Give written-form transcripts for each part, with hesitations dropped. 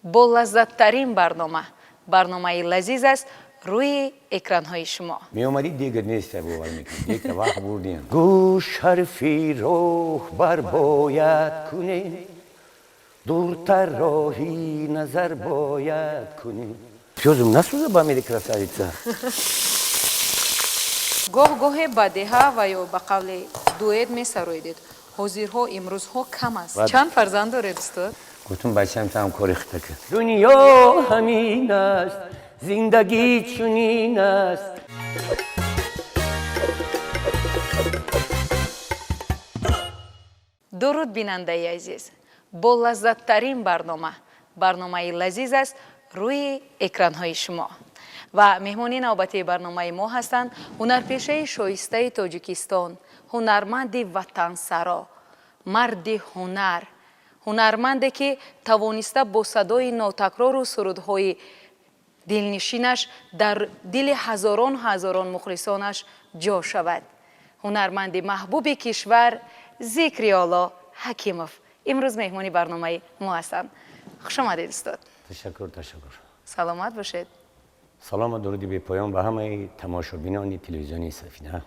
با لذت‌ترین برنامه لذیذ است روی اکران‌های شما. می اومدید دیگر نیست باور میکنید یک وقت بردین گوش حرفی روح بر باید کنی دورتر راهی نظر باید کنی پیازم نسوزه با میری کرساییتsa گاه بدیها و یا به قول دوئت می‌سرایید. حاضرها امروزها کم است. چند فرزند دارید استاد؟ گفتم بچه‌م هم کاری خطا کرد دنیا همین است زندگی چنین است درود بیننده عزیز، با لذت‌ترین برنامه لذیذ است روی اکران‌های شما و مهمانی نوبتی برنامه ما هستند هنرپیشه شایسته تاجیکستان، هنرمند وطنسرا، مرد هنرمندی که توانسته با صدای ناتکرار و سرودهای دلنشینش در دل هزاران مخلصانش جا شود. هنرمند محبوب کشور ذکری آلا حکیموف امروز مهمانی برنامه ما هستند. خوش آمدید استاد. تشکر سلامت باشید. سلام و درودی به پایان به همه تماشابینان تلویزیونی سفینه.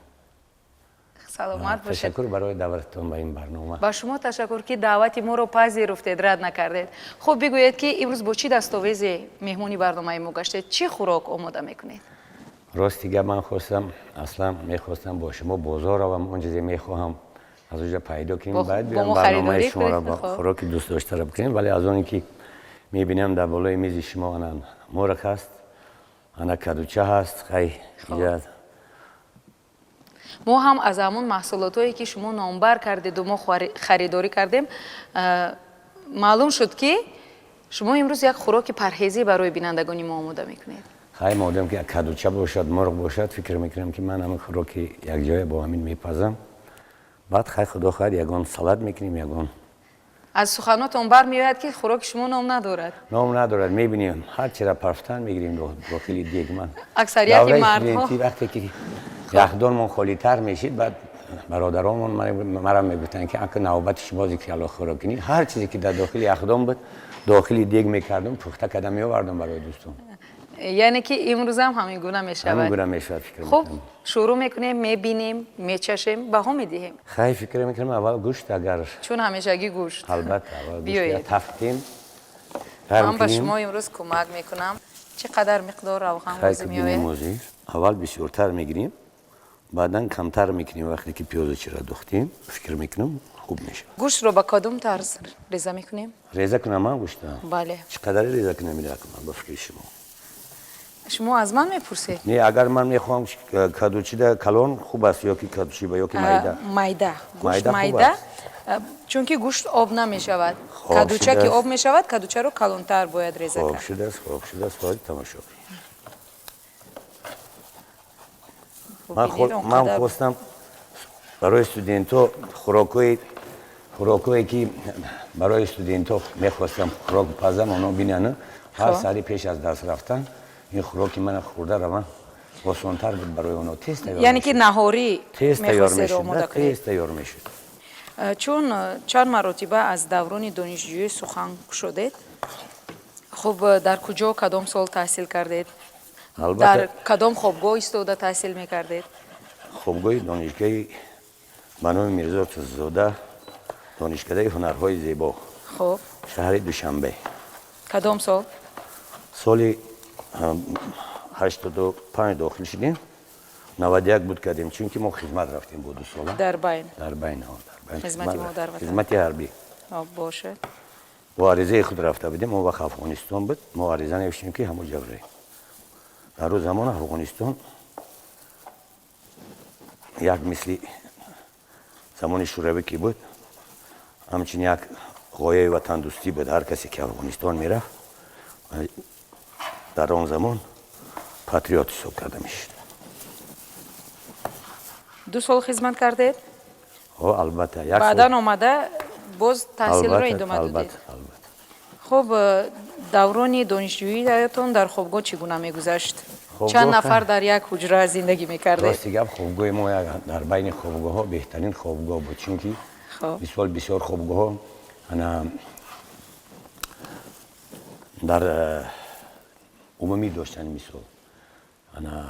سلامت باشید. تشکر برای دعوتتون به این برنامه. با شما تشکر که دعوت ما رو پذیرفتید، رد نکردید. خب بگویید که امروز با چی دستاویز مهمانی برنامه ما گشتید؟ چی خوراک آماده میکنید؟ راستی که من اصلا میخواستم با شما بازار روم اون چیزی میخواهم از اونجا پیدا کنیم بعد بیام برنامه شما را با خوراکی دوست داشته را بکنیم ولی از اونی که میبینم در بالای میز شما انا مرغ هست انا کدوچه هست خیلی ما هم از همون محصولاتایی که شما نامبر کردید و ما خریداری کردیم معلوم شد که شما امروز یک خوراک پرهیزی برای بینندگان ما آماده میکنید. خیلی مادام که کدوچه باشد مرغ باشد فکر میکنم که من همین خوراک یک جای با همین میپزم بعد خیلی خدا خواهد یگان سالاد میکنیم یگان از سخناتون برمیآید که خوراک شما نام ندارد. نام ندارد میبینیم هر چی را پرفتن میگیریم داخل دیگ من اکثریت مردها وقتی که یخدانمون خالی‌تر میشید بعد برادرامون مرا میگفتن که اگه نوبت شما که الان خوراک کنید هر چیزی که در داخل یخدان بود داخل دیگ میکردم پخته کردم میآوردم برای دوستان. یعنی که امروز هم همین گونه میشود. همین گونه میشود فکر خب شروع میکنیم میبینیم میچشیم بها میدهیم. خیلی فکر میکنم اول گوشت اگر چون همیشگی گوشت البته اول گوشت تفتیم من به شما امروز کمک میکنم. چقدر مقدار روغن لازم میآید؟ اول بسیارتر میگیریم بعدا کمتر میکنیم وقتی که پیاز چی را دوختیم فکر میکنم خوب میشه. گوشت رو با کدوم طرز ریزه میکنیم؟ ریزه کنم من گوشت؟ بله. چقدر ریزه کنم میرم با فکر شما از من میپرسید؟ نه اگر من میخوام کدوچی در کلان خوب است یا که کدوچی با یا که مایده گوشت مایده چون که گوشت آب نمیشود کدوچه که آب میشود کدوچه رو کلانتر باید ریزه کرد. خوب شده است باید تماشا من خواستم برای استودنت‌ها خوراکایی که برای استودنت‌ها میخواستم خوراک پزم اونا بینن هر سالی پیش از درس رفتن این خوراکی من خورده روان آسان‌تر بود برای اونا تست تیار یعنی که نهاری میخواستید آماده کنید؟ تست تیار میشد. چون چند مرتبه از دوران دانشجویی سخن شدید خب در کجا کدام سال تحصیل کردید؟ در کدام خوابگاه ایستاده تحصیل میکردید؟ خوابگاه دانشگاه بنام میرزا تزاده دانشکده هنرهای زیبا خب شهر دوشنبه. کدام سال؟ سال 85 داخل شدیم 91 بود کردیم چون که ما خدمت رفتیم بود 2 سال در بین خدمت حربی باشه با عریضه خود رفته بودیم ما وقت افغانستان بود ما عریضه نوشتیم که همون جوره در روز زمان افغانستان یک مثل زمان شوروی که بود همچنین یک غایه وطن دوستی بود هر کسی که افغانستان میره در آن زمان پاتریوت حساب کرده میشد. 2 سال خدمت کردید؟ البته بعدا آمده باز تحصیل را ادامه دادید. خب دوران دانشجویی هایتان در خوابگاه چگونه میگذشت؟ چند نفر در یک حجره زندگی میکردید؟ راستی گپ خوابگاه ما در بین خوابگاه ها بهترین خوابگاه بود چون که بسیار خوابگاه ها در عمومی داشتن مثال انا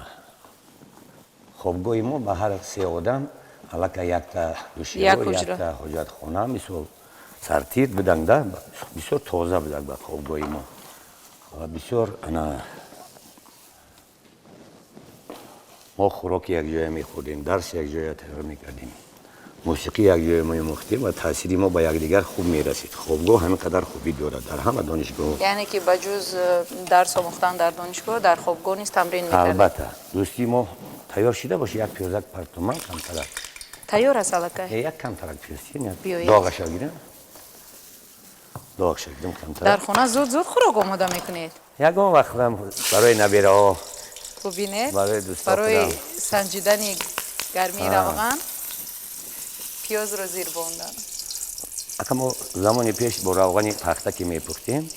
خوابگاه ما به هر 3 آدم الک یک تا دوشیرو یک تا حاجت خانه مثال سرتیر بدن ده بسیار تازه بود به خوابگاه ما و بسیار انا ما خوراک یک جای میخوردیم درس یک جای تغییر میکردیم موسیقی یک جای ما می‌موختیم و تأثیری ما با یکدیگر خوب میرسید خوابگاه همین قدر خوبی دارد در همه دانشگاه یعنی که بجز درس آموختن در دانشگاه در خوابگاه نیز تمرین می‌کردید البته دوستی ما تیار شده باشه یک پیازک پرتومن کمتر تیار است الکه یک کمتر پیازی داغش گیرم داغش گیرم کمتر در خانه زود خوراک آماده میکنید یگان وقت برای نبیره ها ببینید برای سنجیدن گرمی روغن پیاز رو زیر باندن اگه ما زمانی پیش با روغنی پخته که میپختیم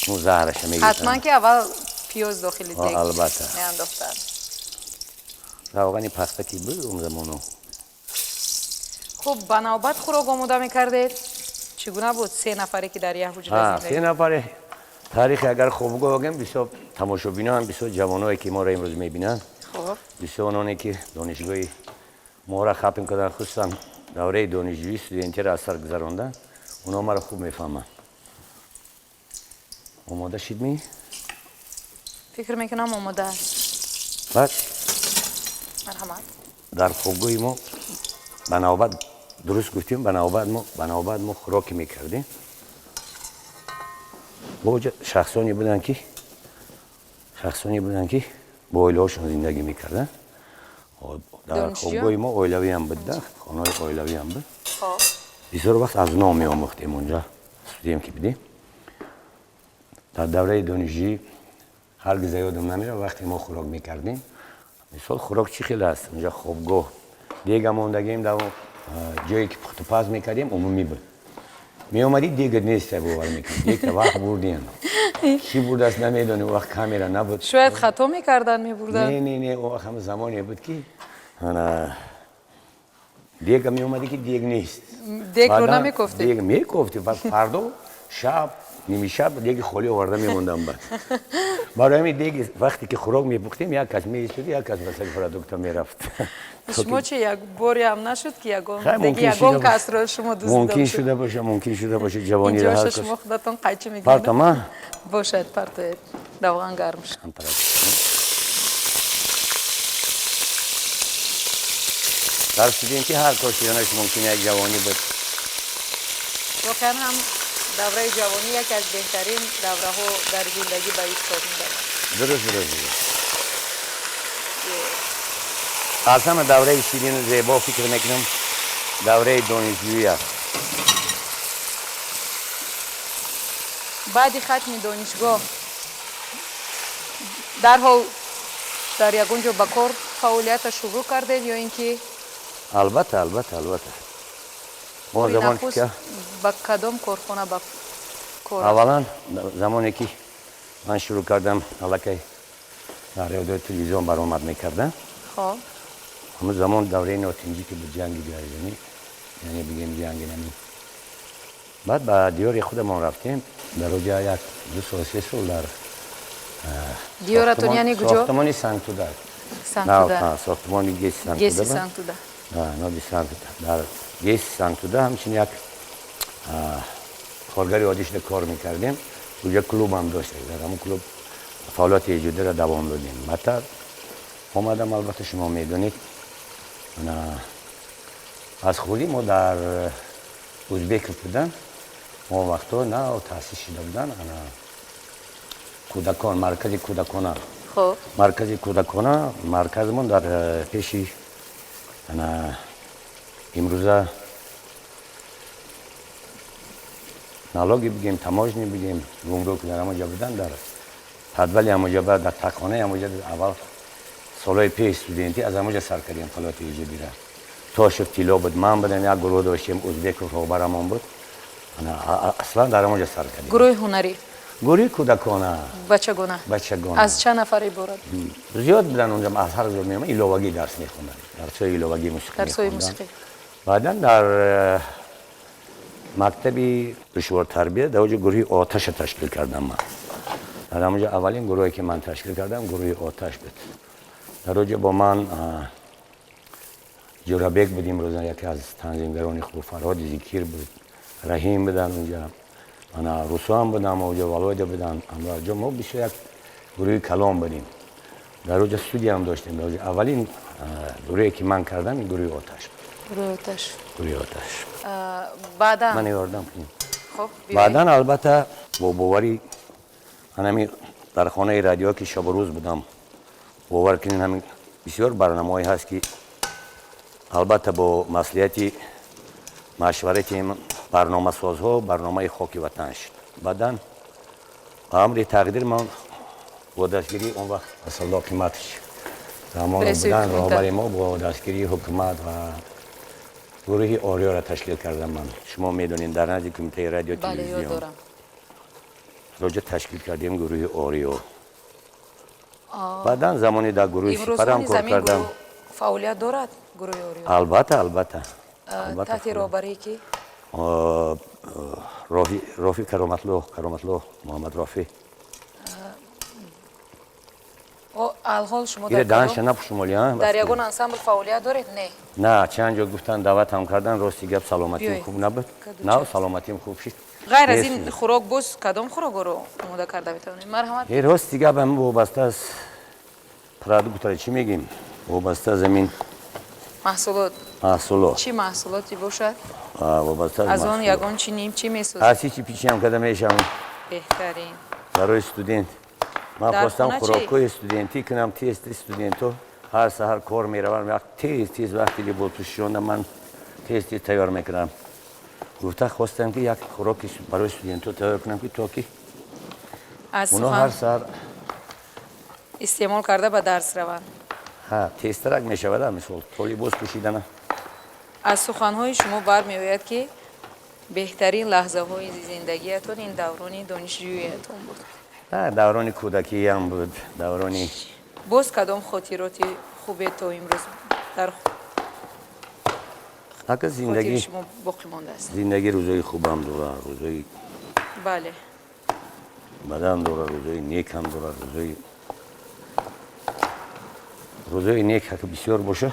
اون زهرش میگیرن حتما که اول پیاز داخل دیگ البته میانداختن روغنی پخته که بود اون زمانو خب بنابرای خوراک آماده میکردید چگونه بود 3 نفری که در یک حجره زندگی 3 نفره تاریخ اگر خوابگاه بگم بسیار تماشابینا هم بسیار جوانایی که ما را امروز میبینن خب بسیار اونانی که دانشگاهی ما را ختم کردن خصوصا دوره دانشجویی استودنتی را از سر گذراندن اونا ما را خوب میفهمن آماده شد می؟ فکر میکنم آماده است بعد مرحمت در خوابگاه ما بنابرای درست گفتیم بنابرای ما خوراک میکردیم با شخصانی بودن که با اویلهاشون زندگی میکردن در خوابگاه ما اویلوی هم بود خانه اویلوی هم بود بسیار وقت از نام می آموختیم اونجا استودیم که بدیم در دوره دانشجویی هرگز یادم نمیره وقتی ما خوراک میکردیم مثال خوراک چی خیلی است اونجا خوابگاه دیگه ماندگیم در جایی که پخت و پز میکردیم عمومی بود می اومدی دیگه نیست باور میکنم یک وقت بردیم چی بود است نمیدونی وقت کامیرا نبود شاید خطا میکردن میبردن نه اون وقت هم زمانی بود که دیگه می اومدی که دیگه نیست دیگه رو نمیکفتی دیگه میکفتی بعد فردا شب نیمی شب دیگه خالی آورده میموندم بعد برای همین دیگه وقتی که خوراک میپختیم یک کس میایستاد یک کس مثلا پروداکت میرفت شما چه یک باری هم نشد که یگان کس رو شما دوست داشتید ممکن شده باشه جوانی را اینجا شما خودتون قیچی میگیرید پرتما باشد پرتوید روغن گرم شد در استودنتی هر کار شدنش ممکنه یک جوانی بود واقعا هم دوره جوانی یکی از بهترین دوره ها در زندگی به ایستاد می‌دهد درست از همه دوره شیرین و زیبا فکر میکنم دوره دانشجویی است بعد ختم دانشگاه در یگان جا به کار فعالیت شروع کردید یا اینکه البته ما زمان که با کدام کارخانه با کار اولا زمانی که من شروع کردم الکی در رادیو تلویزیون برآمد میکردم خب همون زمان دوره ناتنجی که بود جنگ جهانی یعنی بگیم جنگ نمی بعد با دیار خودمان رفتیم در اونجا یک 2 سال 3 سال در دیارتون یعنی کجا؟ ساختمان سنگتوده نه ساختمان گیس سنگتوده نه بی سنگتوده در گیس سنگتوده همچنین یک کارگری عادی شده کار میکردیم اونجا کلوب هم داشته در همون کلوب فعالیت ایجادی را دوام دادیم بعد آمدم البته شما میدونید از خودی ما در ازبک بودن ما وقتا نه تأسیس شده بودن کودکان مرکز کودکانه خب مرکز کودکانه مرکزمون در پیشی امروزه نالاگی بگیم تماجنی بگیم گمرک در همونجا بودن در پدولی همونجا در تکانه همونجا اول سالهای پیش استودنتی از همونجا سر کردیم فعالیت ایجادی را تا شفت تیلا بود من بودم یک گروه داشتیم ازبک و رهبرمان بود اصلا در همونجا سر کردیم گروه هنری گروه کودکانه بچگانه از چند نفر عبارت زیاد بودن اونجا از هر جور میومد ایلوگی درس میخوندن درسای ایلوگی موسیقی بعدن در مکتبی دشوار تربیت در اونجا گروه آتش تشکیل کردم من در همونجا اولین گروهی که من تشکیل کردم گروه آتش بود. در اونجا با من جورابک بودیم، روزانه یکی از تنظیمگران خوب، فرهاد زیکیر بود، رحیم بودن اونجا، من رسوان بودم اونجا، والویده بودن، انوار جان، ما بسیار یک گروه کلام بودیم. در اونجا استودیو هم داشتیم. در اونجا اولین گروهی که من کردم این گروه آتش بود. گروه آتش. بعدا من یاردم کنیم. خب بعدا البته با باوری همین در خانه رادیو که شب و روز بودم، باور کنین همین بسیار برنامه‌ای هست که البته با مسئولیت مشورت برنامه سازها برنامه خاک وطن شد. بعدا امر تقدیر من با دستگیری اون وقت اصلا قیمتش زمان بودن رهبر ما با دستگیری حکومت و گروه آریا را تشکیل کردم. من شما میدونین در نزد کمیته رادیو تلویزیون روزه تشکیل کردیم گروه آریا. بعدا زمانی در گروه سپرم کار کردم. فعالیت دارد گروه آریا؟ البته تحت رهبری کی؟ رافی کرامتلو محمد رافی. الحال شما در دانشگاه شمالی در یگان انسامبل فعالیت دارید؟ نه چند جا گفتن دعوت هم کردن، راستی گپ سلامتی خوب نبود. نه سلامتیم خوب شد. غیر از این خوراک باز کدام خوراک رو آماده کرده میتونید؟ مرحمت. راستی گپ هم وابسته از پروداکت چی میگیم؟ وابسته از زمین محصولات. چی محصولاتی باشد؟ وابسته از آن یگان چی نیم چی میسازید؟ هر چی پیچی هم کده میشم. بهترین. برای استودنت من خواستم خوراکای استودنتی کنم، تست استودنتو هر سحر کار میروم، وقت تیز وقتی لیبل پوشیدن من تست تیار میکنم. گفته خواستم که یک خوراک برای استودنتو تیار کنم که تا که اونا هر سحر استعمال کرده به درس روند. ها تسترک میشود مثلا تولی باز پوشیدن. از سخنهای شما برمیآید که بهترین لحظه های زندگیتون این دوران دانشجوییتون بود. نه دوران کودکی هم بود، دورانی باز کدام خاطراتی خوبه تا امروز در زندگی شما باقی مانده است؟ زندگی روزای خوبم داره، روزای بله بدم داره، روزای نیک هم داره، روزای نیک که بسیار باشه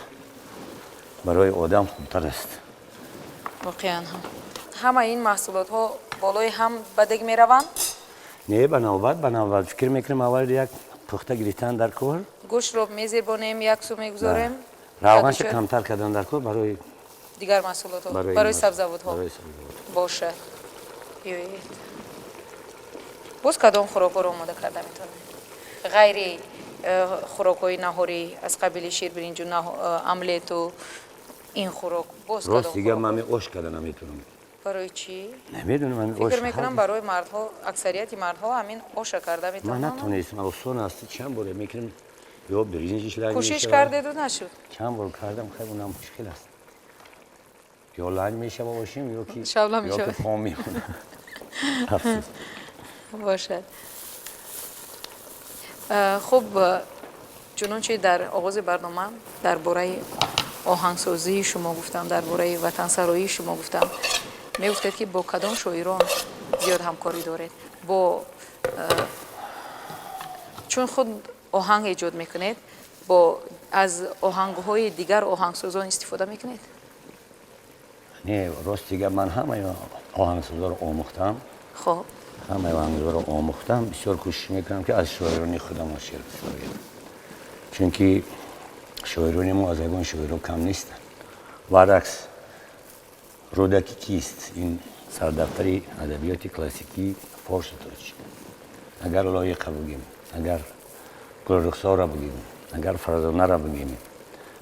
برای آدم خوبتر است. واقعا همه این محصولات ها بالای هم بدگ می روند؟ نه بنابرای فکر میکنم اول یک پخته گریتن در کار، گوشت رو میزبانیم یک سو میگذاریم، روغنش کمتر کردن در کار برای دیگر محصولات ها، برای سبزیجات ها باشه. باز کدام خوراک رو آماده کرده میتونه؟ غیر خوراک های نهاری از قبیل شیر برنج و املت و این خوراک باز کدام؟ راست دیگه من آش کردن نمیتونم. برای چی؟ نمیدونم من آش. فکر میکنم برای مردها، اکثریت مردها همین آش کرده میتونن. من نتونستم، آسان است. چند بار میکنم یا برنجش لنگ کوشش کردید و نشد؟ چند بار کردم خیلی اونم مشکل است. یا لنگ میشه باشیم یا که شبلا میشه. یا که پام میمونه. باشد. خب چنانچه در آغاز برنامه درباره آهنگسازی شما گفتم، درباره وطن سرایی شما گفتم، میگفتید که با کدام شاعران زیاد همکاری دارید؟ با چون خود آهنگ ایجاد میکنید، با از آهنگ‌های دیگر آهنگسازان استفاده میکنید؟ نه راست دیگه من همه آهنگسازا رو آموختم. خب همه آهنگسازا رو آموختم، بسیار کوشش میکنم که از شاعران خودم شعر بسازم. چون که شاعران ما از اون شاعران کم نیستن. برعکس رودکی کیست؟ این سردفتر ادبیات کلاسیکی فارس ترکی. اگر لایق بگیم، اگر گلرخسار را بگیم، اگر فرزانه را بگیم،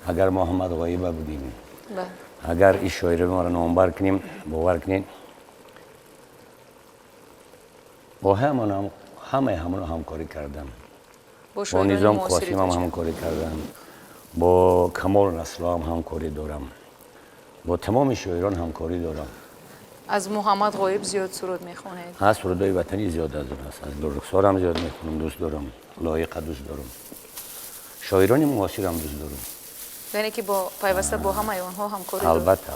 اگر محمد غایب بگیم، اگر این شاعر ما را نامبر کنیم، باور کنین با همه همکاری کردم. با نظام قاسم هم همکاری کردم، با کمال نصرالله هم همکاری دارم، با تمام شاعران همکاری دارم. از محمد غایب زیاد سرود میخونید؟ از سرودای وطنی زیاد از اون هست. از گلرخسار هم زیاد میخونم، دوست دارم. لایق دوست دارم. شاعران معاصر هم دوست دارم. یعنی که با پیوسته با همه اونها همکاری دارم؟ البته.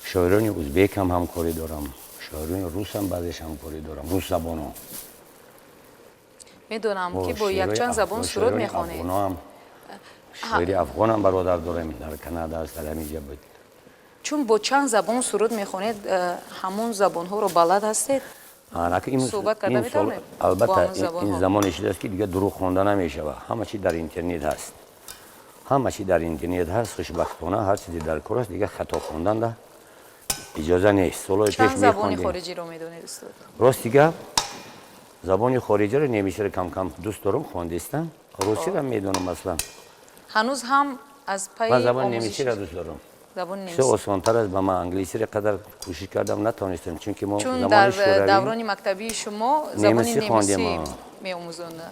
شاعران ازبک هم همکاری دارم. شاعران روس هم بعضیش همکاری دارم. روس زبان ها. میدونم که با یک چند زبان سرود میخونید. شاعری افغانم برادر دارم در کانادا است، در همینجا بود. چون با چند زبان سرود میخونید همون زبان ها رو بلد هستید؟ صحبت کرده میتونید؟ البته این زمانش است که دیگه دروغ خوانده نمیشه و همه چی در اینترنت هست. همه چی در اینترنت هست. خوشبختانه هر چیزی در کار است، دیگه خطا خوندن اجازه نیست. چند زبان خارجی رو میدونید استاد؟ راست دیگه زبان خارجی رو نمیشه کم کم دوست دارم خواندستم. روسی رو میدونم مثلا. هنوز هم از پای من زبان نمیشه رو دوست دارم. زبان نمیشه. آسان‌تر است. با من انگلیسی رو قدر کوشش کردم نتونستم چون که ما چون در دوران مکتبی شما زبان نمیسی می‌آموزوند.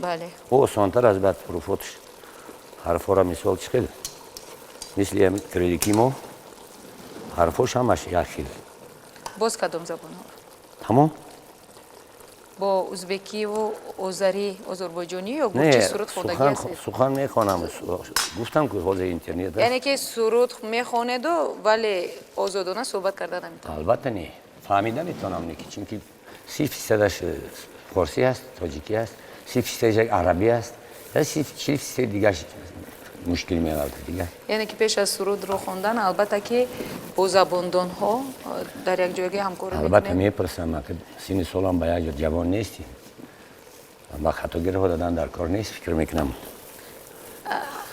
بله. او آسان‌تر است بعد پروفوتش حرفا را مثال چخیل. مثل کردیکی ما حرفاش همش یخیل. باز کدام زبان ها؟ تمام. با ازبکی و آذری آذربایجانی یا گفتی سرود خوندگی هستید؟ سخن میخوانم. گفتم که حوزه اینترنت است. یعنی که سرود میخواند ولی آزادانه صحبت کردن نمیتونید؟ البته نه. فهمیدن میتونم نه چون که 30% فارسی است، تاجیکی است، 30% عربی است، 30% دیگه مشکل میاد دیگه. یعنی که پیش از سرود رو خوندن البته که با زباندان ها در یک جایگاه همکاری میکنید؟ البته میپرسم که سن سالم با یک جوان نیستی و خطاگیری ها دادن در کار نیست فکر میکنم.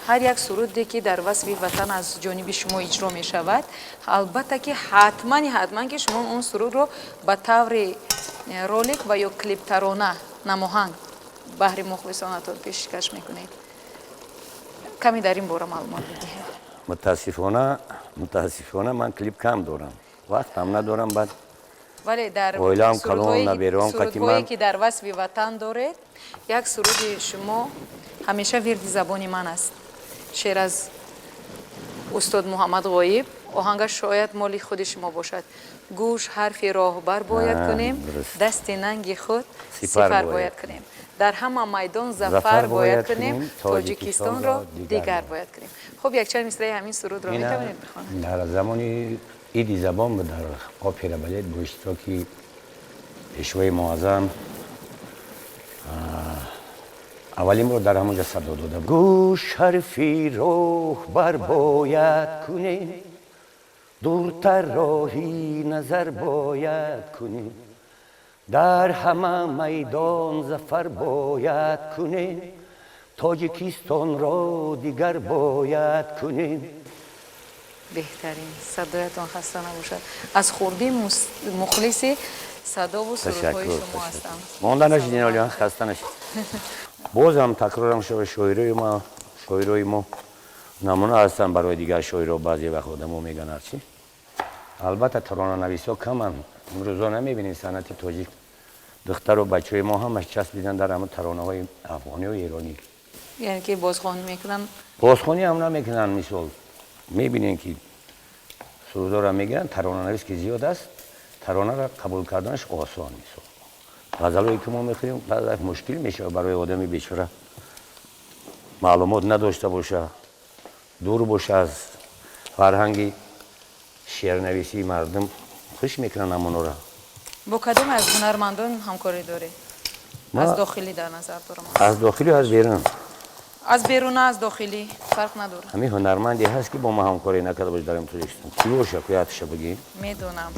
هر یک سرودی که در وصف وطن از جانب شما اجرا می شود البته که حتما که شما اون سرود رو به طور رولیک و یا کلیپ ترانه نماهنگ بهر مخلصانتون پیشکش میکنید. کمی در این باره معلومات بدهید. متاسفانه من کلیپ کم دارم. وقت هم ندارم بعد. ولی در سرودهایی که در وصف وطن دارید یک سرود شما همیشه ورد زبان من است. شعر از استاد محمد غایب آهنگش شاید مالی خود شما باشد. گوش حرفی راهبر باید کنیم، دست ننگ خود سپر باید کنیم، در همه میدان ظفر باید کنیم، تاجیکستان را دیگر باید کنیم. خب یک چند مصرع همین سرود را میتونید بخوانید؟ در زمانی ایدی زبان بود در اپرا بالت با اشتراک پیشوای معظم اولین رو در همونجا صدا دادم. گوش حرفی راهبر باید کنیم، دورتر راهی نظر باید کنیم، در همه میدان ظفر باید کنیم، تاجیکستان را دیگر باید کنیم. بهترین صدایتان خسته نباشد. از خوردی مخلصی صدا و سرودهای شما هستم. مانده نشدین آلیان خسته نشد. بازم تکرارم شد شاعرای ما نمونه هستن برای دیگر شاعرها. بعضی وقت آدم‌ها میگن هرچی. البته ترانه نویسا کمن. امروزا نمیبینید صنعت تاجیک دختر و بچه‌های ما همش چسبیدن در همه ترانه‌های افغانی و ایرانی. یعنی که بازخوانی میکنن؟ بازخوانی هم نمیکنن. مثال میبینین که سرودا را میگیرن، ترانه نویس که زیاد است، ترانه را قبول کردنش آسان نیست. غزلایی که ما میخونیم بعضی مشکل میشه برای آدمی بیچاره معلومات نداشته باشه، دور باشه از فرهنگ شعرنویسی مردم، خوش میکنن همونو را. با کدام از هنرمندان همکاری داری؟ از داخلی در نظر دارم. از داخلی و از بیرون؟ از بیرون از داخلی فرق نداره. همین هنرمندی هست که با ما همکاری نکرده باشه در این تاجیکستان. کی باشه که یادش بگی؟ میدونم.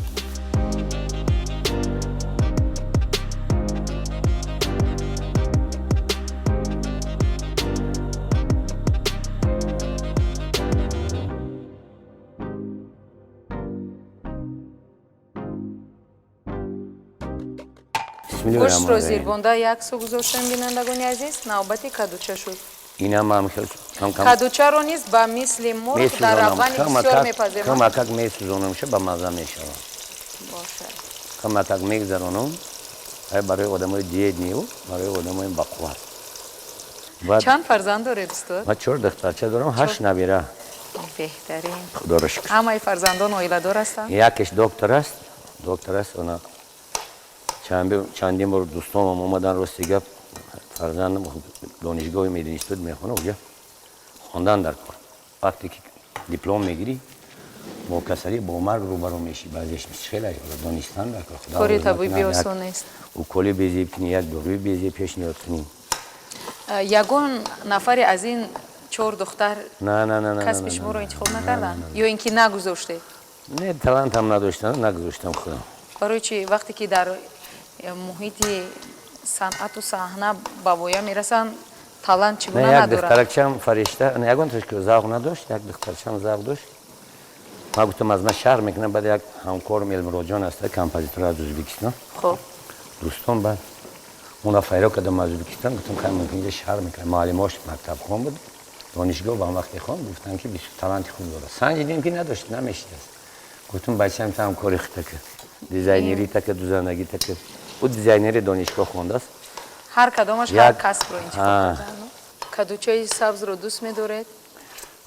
گوشت رو زیر بنده یک سو گذاشتن بینندگان عزیز. نوبتی کدوچه شد. اینم هم کم کدوچه رو نیست با مثل مرغ در افغانی بسیار میپذیرم. کم اتک میسوزونم شه با مزه میشه. باشه. کم اتک میگذرونم برای آدمای دیگه نیو، برای آدمای بقوه. چند فرزند دارید استاد؟ من 4 دخترچه دارم، 8 نویره. بهترین. خدا را شکر. همه فرزندان عائله دار هستند؟ یکیش دکتر است. اونا چندین بار دوستانم اومدن راستی گپ فرزندم دانشگاه مدنی استود میخونه اونجا خواندن در کار. وقتی که دیپلم میگیری با کسری با مرگ روبرو میشی بعضیش خیلی دانستن بکن خدا کاری طبیعی بیاسون نیست او کلی بیزی کنی یک دوری بیزی پیشنهاد کنی یگون نفری از این 4 دختر نه کس پیش ما رو انتخاب نکردن یا اینکه نگذاشته نه تالنت هم نداشتن نگذاشتم خودم برای چی وقتی که در محیط صنعت و صحنه به ویا میرسن تالنت چگونه نه یک ندارن دخترکم فرشته نه یگون توش که ذوق نداشت یک دخترچم ذوق داشت ما گفتم از من شهر میکنم بعد یک همکارم علم جان است کمپوزیتور از ازبکستان خب دوستان بعد اونا فایرو کردم از ازبکستان گفتم که ممکن اینجا شهر میکنم معلماش مکتب خوان بود دانشگاه با هم وقتی خوان گفتن که بیشتر تالنت خوب داره سنجیدیم که نداشت نمیشد گفتم بچه‌م هم کاری خطه که دیزاینری تا که دوزندگی تا که او دیزاینری دانشگاه خونده است هر کدامش هر کسب رو انتخاب کردن کدوچه سبز رو دوست می‌دارید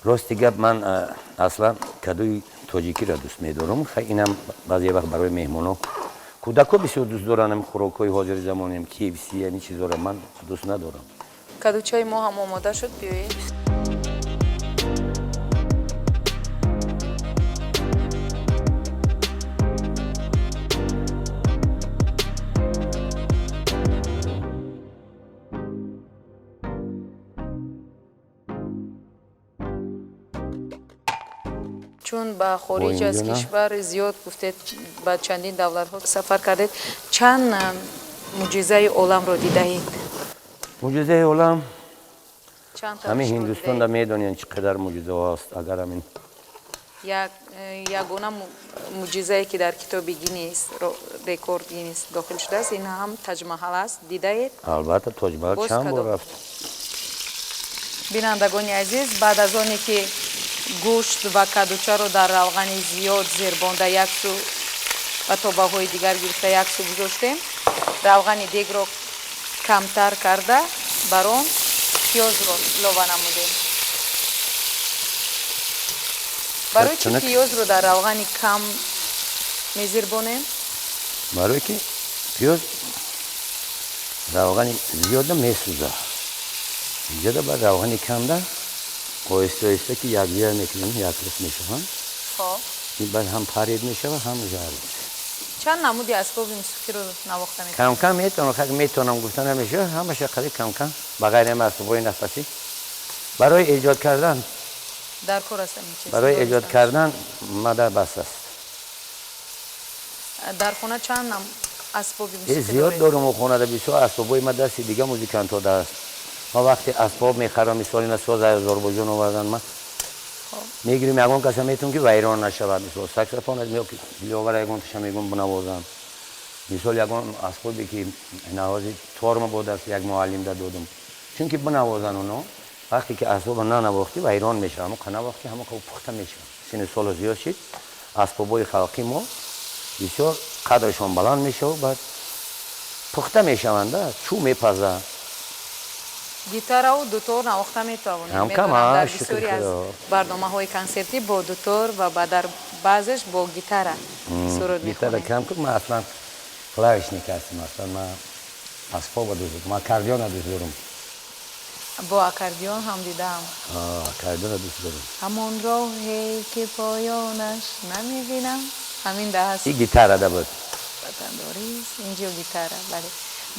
راستی گپ من اصلا کدوی تاجیکی را دوست می‌دارم خیلی اینم بعضی وقت برای مهمونا کودکا بسیار دوست دارن خوراکای حاضر زمانیم KFC یعنی چیزا را من دوست ندارم کدوچه ما هم آماده شد بیایید چون به خارج از کشور زیاد گفتید به چندین دولت ها سفر کردید چند معجزه عالم رو دیدید معجزه عالم چند تا همین هندوستان را میدونین چقدر معجزه هاست اگر همین یگونه معجزه‌ای که در کتاب گینیس رکورد گینیس داخل شده است این هم تاج محل است دیدید البته تاج محل چند بار رفت بینندگان عزیز بعد از آنی که گوشت و کدوچه رو در روغن زیاد زیربانده یک سو و طبقه‌های دیگر گرفته یک سو گذاشتیم روغن دیگ رو کمتر کرده بر آن پیاز رو لو نمودیم برای چی پیاز رو در روغن کم میزیربونیم برای که پیاز روغن زیاد میسوزه اینجا با روغن کم ده آهسته آهسته که یک جای میکنیم یک رس میشوند خب این بعد هم پرید میشه و هم جارد چند نمودی اسباب موسیقی رو نواخته میکنیم کم کم میتونم خیلی میتونم گفتن نمیشه همه شقیقی کم کم بغیر این اسبابای نفسی برای ایجاد کردن در کور هستم برای ایجاد کردن مادر بس است در خونه چند اسباب موسیقی زیاد دارم و خونه در بسیار اسبابای ما دستی دیگه موزیکانت ها دست ما وقتی اسباب میخرم مثال اینا ساز آذربایجان آوردن ما میگیریم یگون کسی میتونم که ویران نشود مثال ساکسفون از میاد بیاور یگون تشم میگم بنوازم مثال یگون اسبابی که نوازی تورم بود است یک معلم دادم چون که بنوازن اونو وقتی که اسباب ننواختی ویران میشه اما نواختی همه که پخته میشه سن سال زیاد شد اسبابای خلقی ما بسیار قدرشون بلند میشه و بعد پخته میشوند چو میپزه گیتار و دوتور نواخته میتوانیم میدونم در بسیاری از برنامه های کنسرتی با دوتور و در بعضش با گیتار سرود گیتار کم که من اصلا کلاویش نکستم اصلا من اسباب دوست دارم من اکاردیون دوست دارم با اکاردیون هم دیدم اکاردیون دوست دارم همون راهی که پایانش نمیبینم همین ده هست این گیتار ده بود بطنداریست اینجا گیتاره بله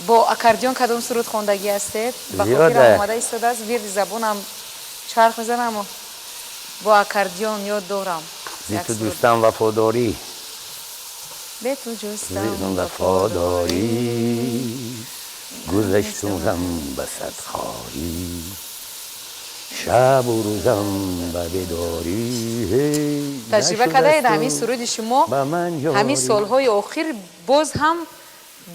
با اکاردیون کدام سرود خوندگی هستید؟ زیاده آماده ایستاده است ویر زبونم چرخ میزنم و با اکاردیون یاد دارم زی تو دوستم وفاداری به تو جستم وفاداری گذشتم بسد خواهی شب و روزم به بیداری تجربه کرده همین سرود شما همین سالهای آخر باز هم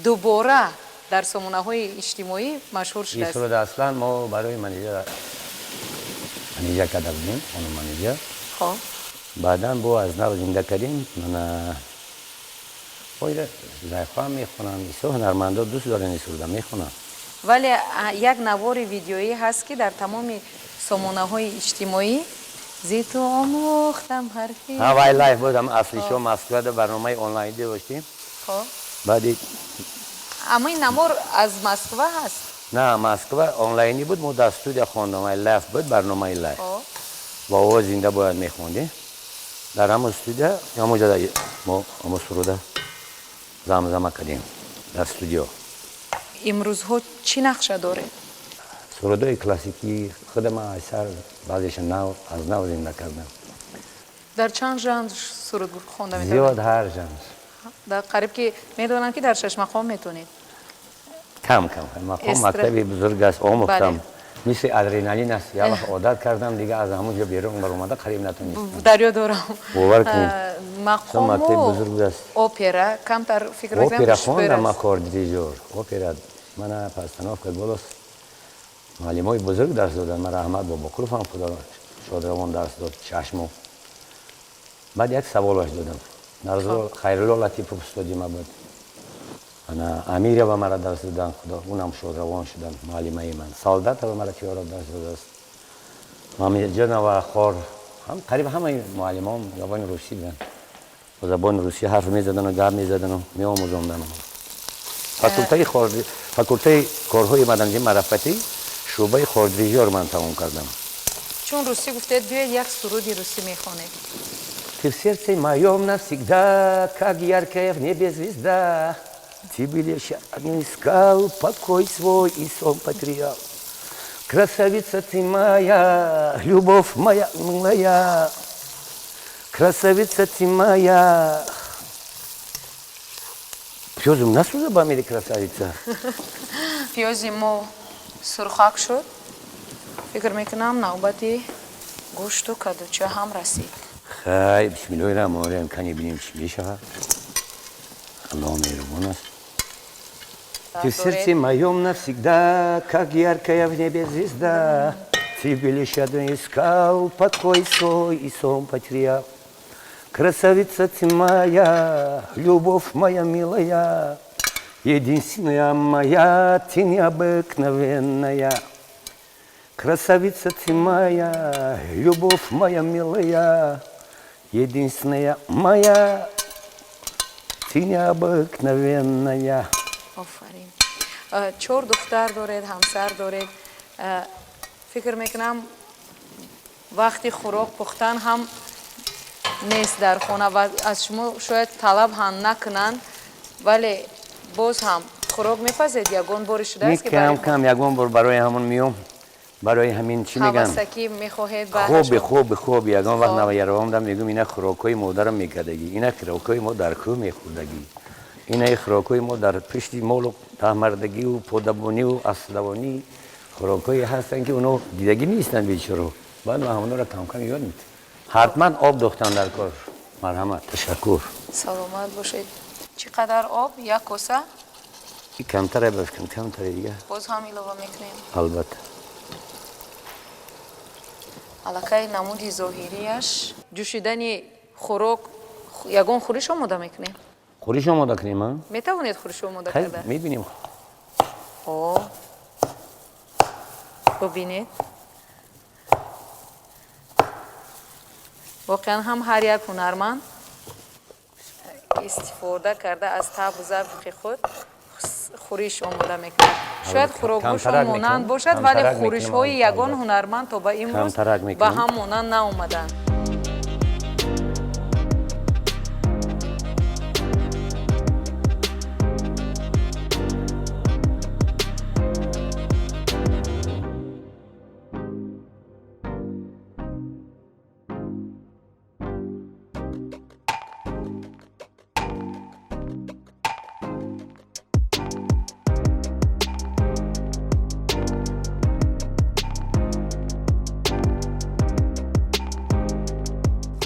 دوباره در سامانه های اجتماعی مشهور شده است. این سرود اصلا ما برای منیجر کرده بودیم اون منیجر خب بعدا با از نو زنده کردیم من باید زیفا هم میخونم بسیار هنرمندا دوست دارن این سرود میخونم ولی یک نوار ویدیویی هست که در تمام سامانه های اجتماعی زی تو آموختم حرفی وای لایف بودم اصلی شو مسکو در برنامه آنلاین داشتیم خب بعدی اما این نوار از مسکو هست نه مسکو آنلاینی بود ما در استودیو خواندم لایف بود برنامه لایف و آواز زنده باید میخوندیم در همون استودیو همونجا ما سروده زمزمه کردیم در استودیو. امروزها چی نقشه داره؟ سرودای کلاسیکی خودم اکثر بعضیش نو از نو زنده کردم. در چند ژانر سرود خوانده می‌تونید؟ زیاد هر ژانر. در قریب که میدونم که در 6 مقام میتونید. کم مقام مکتبی بزرگ است آموختم. مثل ادرنالین است. یا وقت عادت کردم دیگه از همونجا بیرون برآمده قریب نتونستم. دریا دارم. باور کنید. مقام مکتب بزرگ است. اپرا کمتر فکر می‌کنم. اپرا خواندم اکوردیجور. اپرا من پستانوف که گلوس معلمای بزرگ درس دادن. من احمد باباکروف هم خدا شادروان درس داد چشمو. بعد یک سوالش دادم. نرزو خیرالله لطیف استادی ما بود. انا امیر و مرا درس دادن خدا اونم شادروان شدن معلمای من. سعادت و مرا چیارا درس داد است. محمد جان و خور هم قریب همه معلمان زبان روسی بودن. با زبان روسی حرف می‌زدن و گپ می‌زدن و می‌آموزوندن. فاکولته کارهای معدنچی معرفتی شعبه خاردریجی رو من تمام کردم. چون روسی گفتید بیاید یک سرودی روسی میخوانید. Ты в сердце моем навсегда, как яркая в небе звезда. Ты лишь не искал покой свой и сон потерял. Красавица ты моя, любовь моя милая. Красавица ты моя. Пёзум, нас уже бамили красавица. پیازی ما سرخک شد. فکر میکنم نوبتی گوشت و کدوچه هم رسید. خیلی بسم الله الرحمن الرحیم کنی ببینیم چی میشه. الله مهربان است. Ты в сердце моем навсегда, как яркая в небе звезда. Ты лишь один искал покой свой и сон потерял. Красавица ты моя, любовь моя милая. Единственная моя, ты необыкновенная. Красавица ты моя, любовь моя милая. Единственная моя, ты необыкновенная. آفرین. 4 دختر دارید، همسر دارید. فکر میکنم وقتی خوراک پختن هم نیست در خانه و از شما شاید طلب هم نکنن، ولی باز هم خوراک میپزید یگان باری شده است که کم یگان بار برای همون میام. برای همین چی میگم؟ حواسکی میخواهید خوب یگان وقت نویروام دم میگم اینا خوراکای مادرم میکردگی، اینا خوراکای ما در کو میخوردگی، اینا خوراکای ما در پشتی مال و تهمردگی و پودبانی و اصلوانی خوراکایی هستن که اونو دیدگی نیستن بیچارو. بعد ما همونا رو کم کم یاد میتونیم. حتما آب دوختن در کار. مرحمت. تشکر. سلامت باشید. چقدر آب؟ یک کاسه؟ کمتره بفکن کمتره دیگه. باز هم علاوه میکنیم. البته. علاقه نمودی ظاهریش جوشیدن خوراک یگان خوریش آماده میکنیم. خوریش آماده کنیم ها؟ میتوانید خوریش آماده کرده؟ میبینیم. ببینید. واقعا هم هر یک هنرمند استفاده کرده از طبع و ذوق خود خوریش آماده میکنه. شاید خوراکش مانند باشد ولی خوریش های یگان هنرمند تا به امروز به هم مانند ناومدن.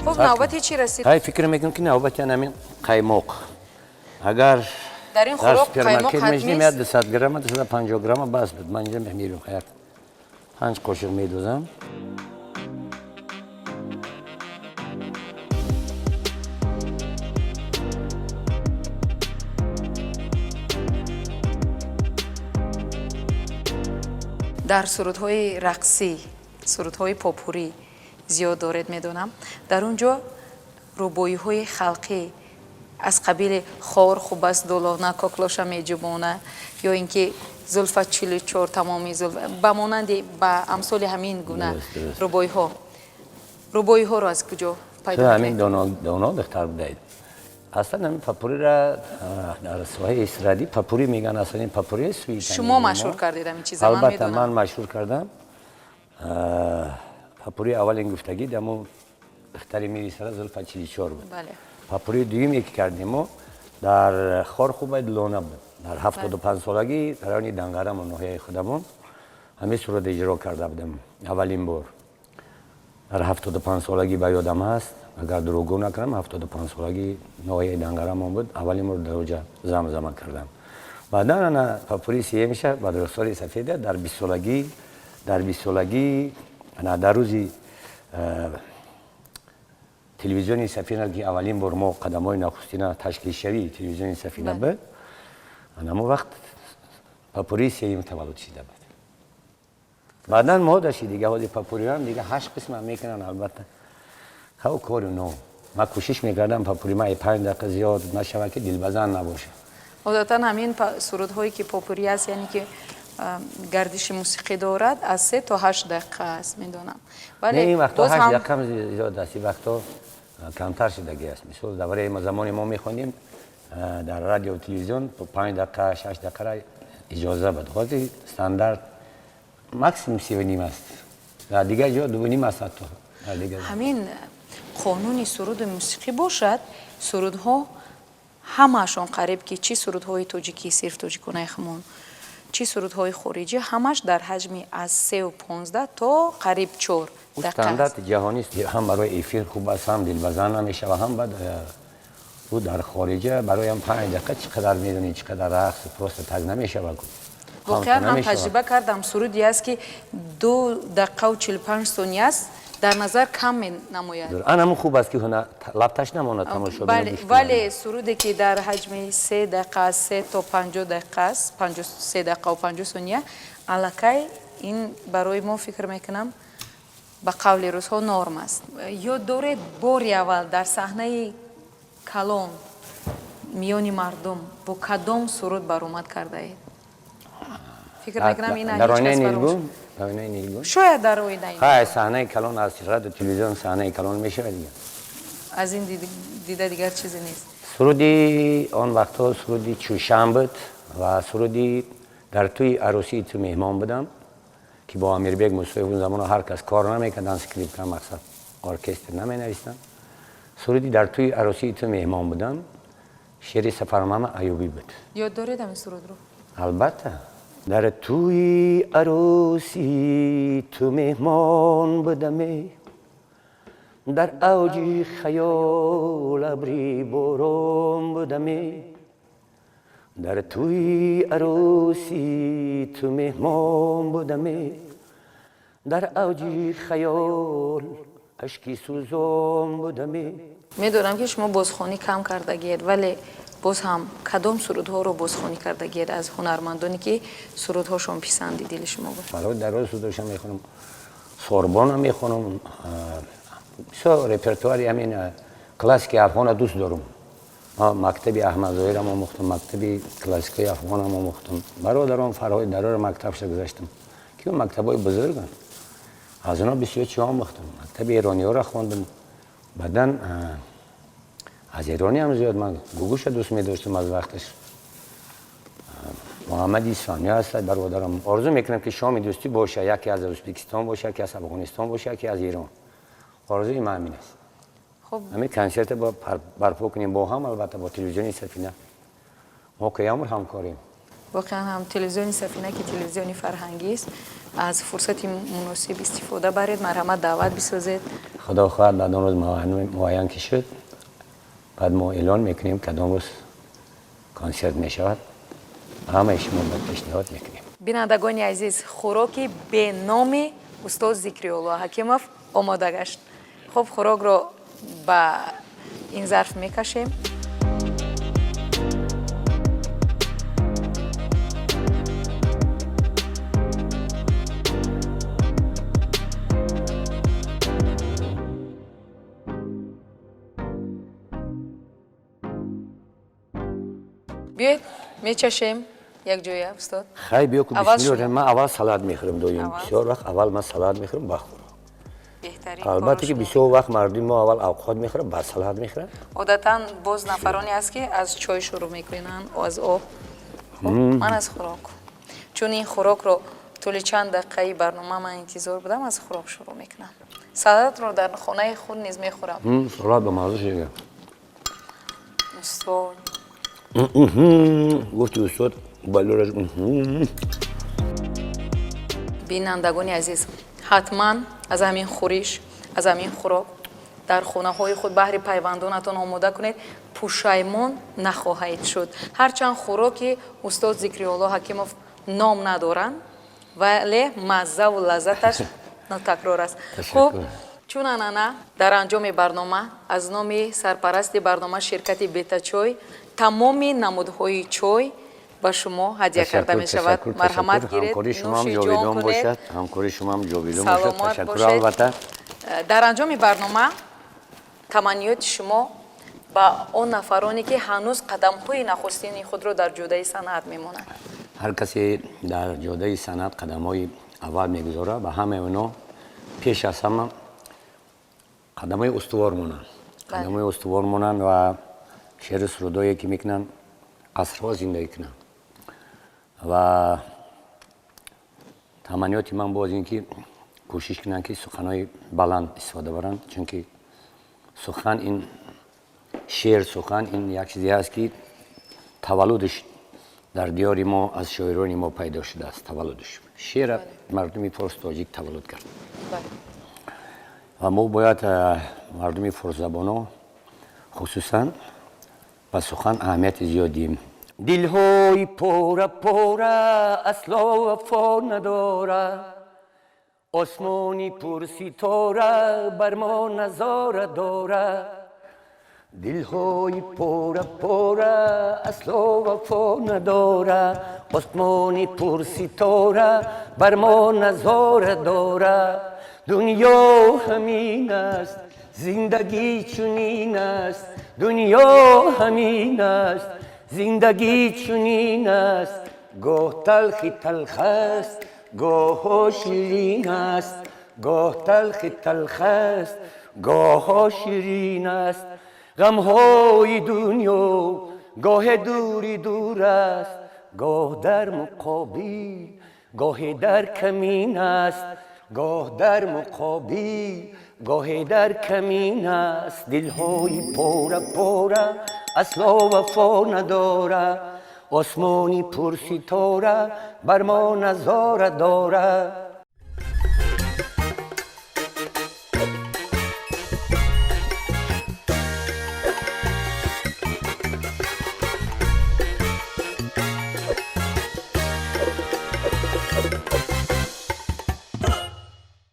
خب نوبتی چی رسید؟ های فکر میکنم که نوبتی همین قیماق. اگر در این خوراک قیماق حتمی است؟ 200 گرم 250 گرم بس بود. من اینجا میرم خیر 5 قاشق میدوزم. در سرودهای رقصی، سرودهای پاپوری زیاد دارید میدونم. در اونجا روبایی های خلقی از قبیل خور خوب است دولانه کاکلاشا میجبونه یا اینکه زلفت 44 تمامی زلف بمانند با امثال همین گونه روبایی ها رو از کجا پیدا همین دانا بهتر بدهید. اصلا همین پاپوری را در ساحه اسرائیلی پاپوری میگن. اصلا این پاپوری سوئیت. شما مشهور کردید همین چیزا. من البته من مشهور کردم. پاپوری اولین گفتگی دمو بهتری میریسه زلفا 44 بود. بله. پاپوری دویمی که کردیم و در خارخوبه دلونه بود. در 75 سالگی در آن دنگرم و نوحه خودمون همین صورت اجرا کرده بودم اولین بار. در 75 سالگی به یادم هست، اگر دروغ نکنم 75 سالگی نوحه دنگرم بود اولین بار در اونجا زمزمه کردم. بعدا انا پاپوری سیه میشه با درستاری سفیده در 20 سالگی انا در روزی تلویزیونی سفینه که اولین بار ما قدمای نخستین تشکیل شوی تلویزیونی سفینه بود. اما وقت پاپوری سیه تولد شده بود. بعدا ما داشتی دیگه حالی پاپوری هم دیگه 8 قسم هم میکنن. البته خب کاری نو من کوشش میکردم پاپوری ما 5 دقیقه زیاد نشود که دلبزن نباشه. عادتا همین سرودهایی که پاپوری است یعنی که گردش موسیقی دارد از 3 تا 8 دقیقه است میدونم. ولی این وقتا 8 دقیقه هم زیاد است. این وقتا کمتر شدگی است. مثلا دوره ما زمانی ما میخوندیم در رادیو و تلویزیون 5 دقیقه 6 دقیقه را اجازه بود. خاطر استاندارد ماکسیمم 3.5 است. در دیگه جا 2.5 است حتی. همین قانون سرود موسیقی باشد سرودها همشون قریب که چی سرودهای توجیکی صرف توجیکونه خمون چی سرودهای خارجی همش در حجمی از 3 و 15 تا قریب 4 دقیقه است. استاندارد جهانی است. هم برای ایفیر خوب است، هم دلبزن نمیشه و هم بعد او در خارجه برای هم 5 دقیقه چقدر میدونی چقدر رقص پروست تگ نمیشه و واقعا من تجربه کردم سرودی است که 2 دقیقه و 45 ثانیه است در نظر کم نماید. آنم خوب است که لبتش نماند تماشا بله ولی سرودی که در حجم 3 دقیقه 3 تا 50 دقیقه است 3 دقیقه و 50 ثانیه الکی این برای ما فکر میکنم به قول روزها نرم است. یا دوره باری اول در صحنه کلون میانی مردم با کدام سرود برآمد کرده اید؟ فکر میکنم این در آینه نیلگون؟ شاید در آینه نیلگون. های صحنه کلون از رادیو تلویزیون صحنه کلون میشه دیگه. از این دیده دیگر چیزی نیست. سرودی آن وقتا سرودی چوشن بود و سرودی در توی عروسی تو مهمان بودم که با امیر بیگ موسوی اون زمان هر کس کار نمیکردن اسکریپت هم مقصد ارکستر نمینوشتن. سرودی در توی عروسی تو مهمان بودم شعر سفرنامه ایوبی بود. یاد دارید این سرود رو؟ البته. در توی عروسی تو مهمان بودم در اوج خیال ابری باران بودم در توی عروسی تو مهمان بودم در اوج خیال اشکی سوزان بودم. میدونم که شما بازخوانی کم کردگید ولی باز هم کدام سرودها رو بازخوانی کردگید از هنرمندانی که سرودهاشون پسندی دل شما بود؟ برای در روز سرودهاشون میخونم سوربون هم میخونم بسیار رپرتواری همین کلاسیک افغان دوست دارم. مکتبی احمد ظاهر هم آموختم مکتبی کلاسیک افغان هم آموختم. برادران فرهای درار مکتبش گذاشتم که اون مکتبای بزرگن از اونا بسیار چی آموختم. مکتب ایرانی ها را خواندم. بعداً از ایرانی هم زیاد من گوگوش دوست می داشتم از وقتش. محمد اسلامی هست برادرم. آرزو میکنم که شام دوستی باشه یکی از ازبکستان باشه یکی از افغانستان باشه یکی از ایران. آرزوی من همین است. خب همین کنسرت با برپا کنیم با هم البته با تلویزیون سفینه. ما که همکاریم. واقعا هم تلویزیون سفینه که تلویزیون فرهنگی است از فرصت مناسب استفاده برید مرحمت دعوت بسازید. خدا خواهد بعد اون روز معین که شد بعد ما اعلان میکنیم کدام روز کنسرت میشود همه شما با پیشنهاد میکنیم. بینندگان عزیز خوراکی به نام استاد ذکری‌الله حکیمов آماده گشت. خب خوراک رو به این ظرف میکشیم. بیاید میچشیم یک جایی استاد. خیلی بیا که بسم الله. من اول سالاد میخورم دویم بسیار وقت اول من سالاد میخورم بخورم. بهترین البته که بسیار وقت مردم ما اول اوقات میخوره بعد سالاد میخوره. عادتا باز نفرانی است که از چای شروع میکنن و از آب. خب من از خوراک، چون این خوراک رو طول چند دقیقه برنامه من انتظار بودم، از خوراک شروع میکنم. سالاد رو در خانه خود نیز میخورم. سالاد به مزه شده. استاد گفتی استاد بلورش. بینندگان عزیز، حتما از همین خورش، از همین خوراک در خانه های خود بهر پیوندانتان آماده کنید، پشیمان نخواهید شد. هرچند خوراکی استاد ذکری‌الله حکیموف نام ندارند ولی مزه و لذتش ناتکرار است. خب چون انانه در انجام برنامه از نام سرپرست برنامه شرکت بیتا چای تمام نمودهای چای با شما هدیه کرده می شود. مرحمت گیرید، همکاری شما هم جاویدان باشد. همکاری شما هم جاویدان باشد. تشکر البته. در انجام برنامه تمنیات شما با اون نفرانی که هنوز قدم‌های نخستین خود رو در جودای صنعت میمونند. هر کسی در جودای صنعت قدم‌های اول میگذاره و همه اونا پیش از همه قدم‌های استوار مونن. قدم‌های استوار مونن و شعر سرودایی که میکنن عصرها زندگی کنن. و تمنیات من باز این که کوشش کنن که سخن‌های بلند استفاده برن، چون که سخن این شعر سخن این یک چیزی هست که تولدش در دیار ما از شاعران ما پیدا شده است. تولدش شعر مردمی فارس تاجیک تولد کرد و ما باید مردمی فارس زبان خصوصا به سخن اهمیت زیادیم. دلهای پوره پوره اصلا وفا نداره، آسمانی پر ستاره بر ما نظاره داره. دلهای پوره پوره اصلا وفا نداره، آسمانی پر ستاره بر ما نظاره داره. دنیا همین است، زندگی چنین است. دنیا همین است، زندگی چنین است. گاه تلخی تلخ است، گاه شیرین است. گاه تلخی تلخ است، گاه شیرین است. غم‌های دنیا گاه دوری دور است، گاه در مقابل گاه در کمین است. گاه در مقابل گاه در کمین است. دلهای پوره پوره اصلا وفا نداره، آسمانی پر ستاره بر ما نظاره داره.